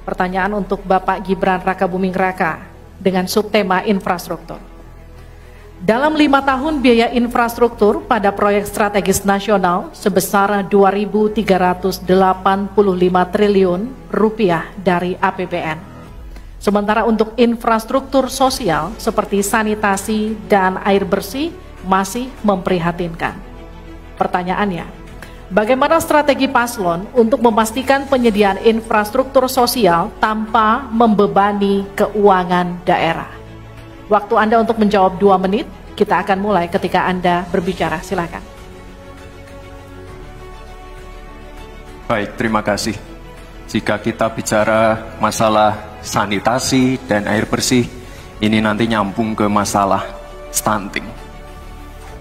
Pertanyaan untuk Bapak Gibran Rakabuming Raka dengan subtema infrastruktur. Dalam 5 tahun biaya infrastruktur pada proyek strategis nasional sebesar 2.385 triliun rupiah dari APBN. Sementara untuk infrastruktur sosial seperti sanitasi dan air bersih masih memprihatinkan. Pertanyaannya, bagaimana strategi paslon untuk memastikan penyediaan infrastruktur sosial tanpa membebani keuangan daerah? Waktu Anda untuk menjawab 2 menit, kita akan mulai ketika Anda berbicara. Silakan. Baik, terima kasih. Jika kita bicara masalah sanitasi dan air bersih, ini nanti nyambung ke masalah stunting.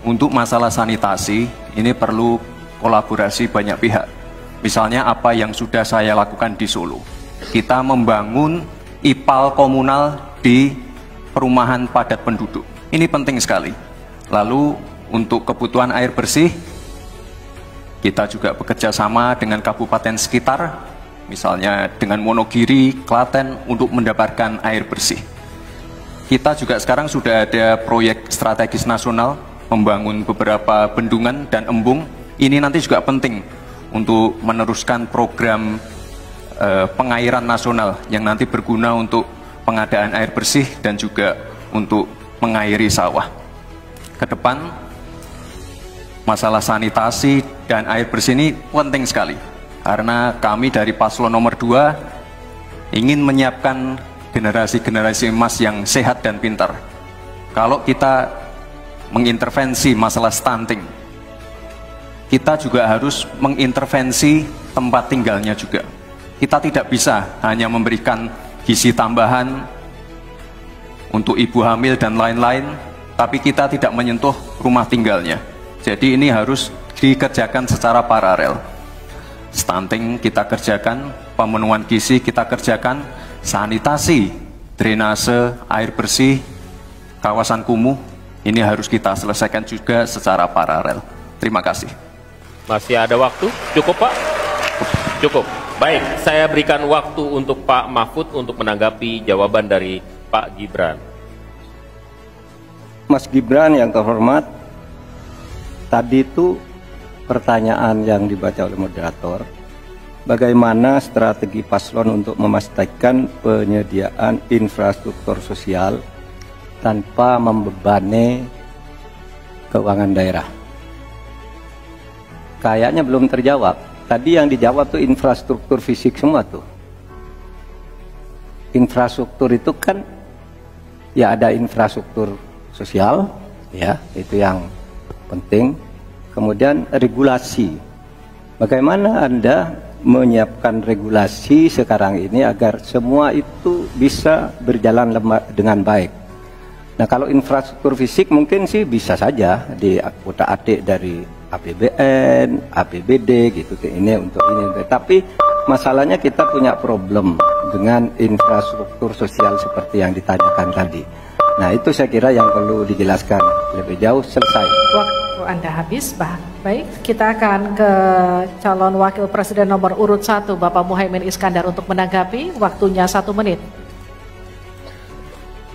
Untuk masalah sanitasi, ini perlu kolaborasi banyak pihak. Misalnya apa yang sudah saya lakukan di Solo. Kita membangun IPAL komunal di perumahan padat penduduk. Ini penting sekali. Lalu untuk kebutuhan air bersih, kita juga bekerja sama dengan kabupaten sekitar, misalnya dengan Wonogiri, Klaten, untuk mendapatkan air bersih. Kita juga sekarang sudah ada proyek strategis nasional, membangun beberapa bendungan dan embung. Ini nanti juga penting untuk meneruskan program pengairan nasional yang nanti berguna untuk pengadaan air bersih dan juga untuk mengairi sawah. Ke depan, masalah sanitasi dan air bersih ini penting sekali. Karena kami dari paslon nomor 2 ingin menyiapkan generasi-generasi emas yang sehat dan pintar. Kalau kita mengintervensi masalah stunting, kita juga harus mengintervensi tempat tinggalnya juga. Kita tidak bisa hanya memberikan gizi tambahan untuk ibu hamil dan lain-lain, tapi kita tidak menyentuh rumah tinggalnya. Jadi ini harus dikerjakan secara paralel. Stunting kita kerjakan, pemenuhan gizi kita kerjakan, sanitasi, drainase, air bersih, kawasan kumuh, ini harus kita selesaikan juga secara paralel. Terima kasih. Masih ada waktu? Cukup, Pak? Cukup. Baik, saya berikan waktu untuk Pak Mahfud untuk menanggapi jawaban dari Pak Gibran. Mas Gibran yang terhormat, tadi itu pertanyaan yang dibaca oleh moderator, bagaimana strategi paslon untuk memastikan penyediaan infrastruktur sosial tanpa membebani keuangan daerah. Kayaknya belum terjawab. Tadi yang dijawab tuh infrastruktur fisik semua tuh. Infrastruktur itu kan ya ada infrastruktur sosial, ya itu yang penting. Kemudian regulasi. Bagaimana Anda menyiapkan regulasi sekarang ini agar semua itu bisa berjalan dengan baik? Nah, kalau infrastruktur fisik mungkin sih bisa saja di utak-atik dari APBN, APBD gitu ini untuk ini. Tapi masalahnya kita punya problem dengan infrastruktur sosial seperti yang ditanyakan tadi. Nah, itu saya kira yang perlu dijelaskan lebih jauh. Selesai. Waktu Anda habis, baik. Kita akan ke calon wakil presiden nomor urut 1, Bapak Muhaimin Iskandar untuk menanggapi. Waktunya 1 menit.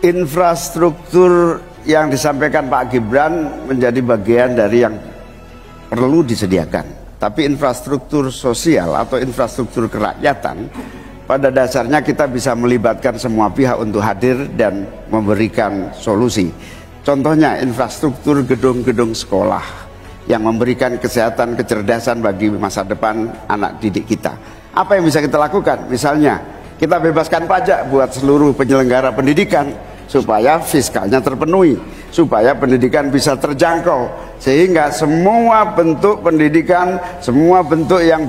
Infrastruktur yang disampaikan Pak Gibran menjadi bagian dari yang perlu disediakan. Tapi infrastruktur sosial atau infrastruktur kerakyatan, pada dasarnya kita bisa melibatkan semua pihak untuk hadir dan memberikan solusi. Contohnya infrastruktur gedung-gedung sekolah yang memberikan kesehatan, kecerdasan bagi masa depan anak didik kita. Apa yang bisa kita lakukan? Misalnya kita bebaskan pajak buat seluruh penyelenggara pendidikan supaya fiskalnya terpenuhi, supaya pendidikan bisa terjangkau, sehingga semua bentuk pendidikan, semua bentuk yang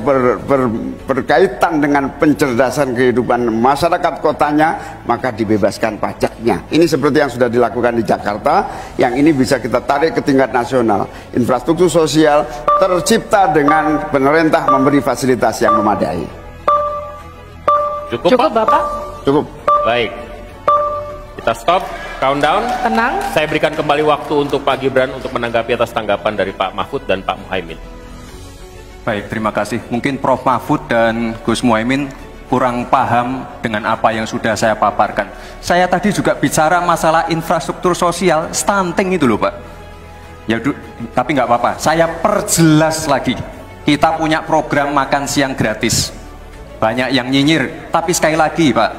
berkaitan dengan pencerdasan kehidupan masyarakat kotanya, maka dibebaskan pajaknya. Ini seperti yang sudah dilakukan di Jakarta, yang ini bisa kita tarik ke tingkat nasional. Infrastruktur sosial tercipta dengan pemerintah memberi fasilitas yang memadai. Cukup, Bapak? Cukup. Baik. Kita stop, countdown. Tenang. Saya berikan kembali waktu untuk Pak Gibran untuk menanggapi atas tanggapan dari Pak Mahfud dan Pak Muhaimin. Baik, terima kasih. Mungkin Prof. Mahfud dan Gus Muhaimin kurang paham dengan apa yang sudah saya paparkan. Saya tadi juga bicara masalah infrastruktur sosial, stunting itu loh Pak. Ya, tapi nggak apa-apa, saya perjelas lagi. Kita punya program makan siang gratis. Banyak yang nyinyir, tapi sekali lagi Pak,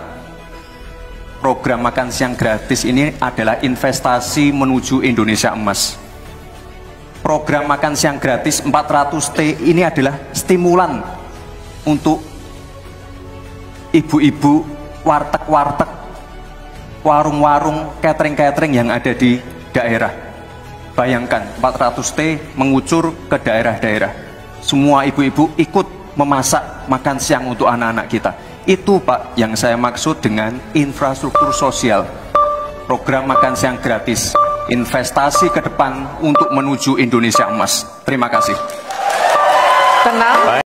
program makan siang gratis ini adalah investasi menuju Indonesia emas. Program makan siang gratis 400T ini adalah stimulan untuk ibu-ibu, warteg-warteg, warung-warung, catering-catering yang ada di daerah. Bayangkan 400T mengucur ke daerah-daerah. Semua ibu-ibu ikut memasak makan siang untuk anak-anak kita. Itu Pak yang saya maksud dengan infrastruktur sosial. Program makan siang gratis, investasi ke depan untuk menuju Indonesia emas. Terima kasih. Tenang.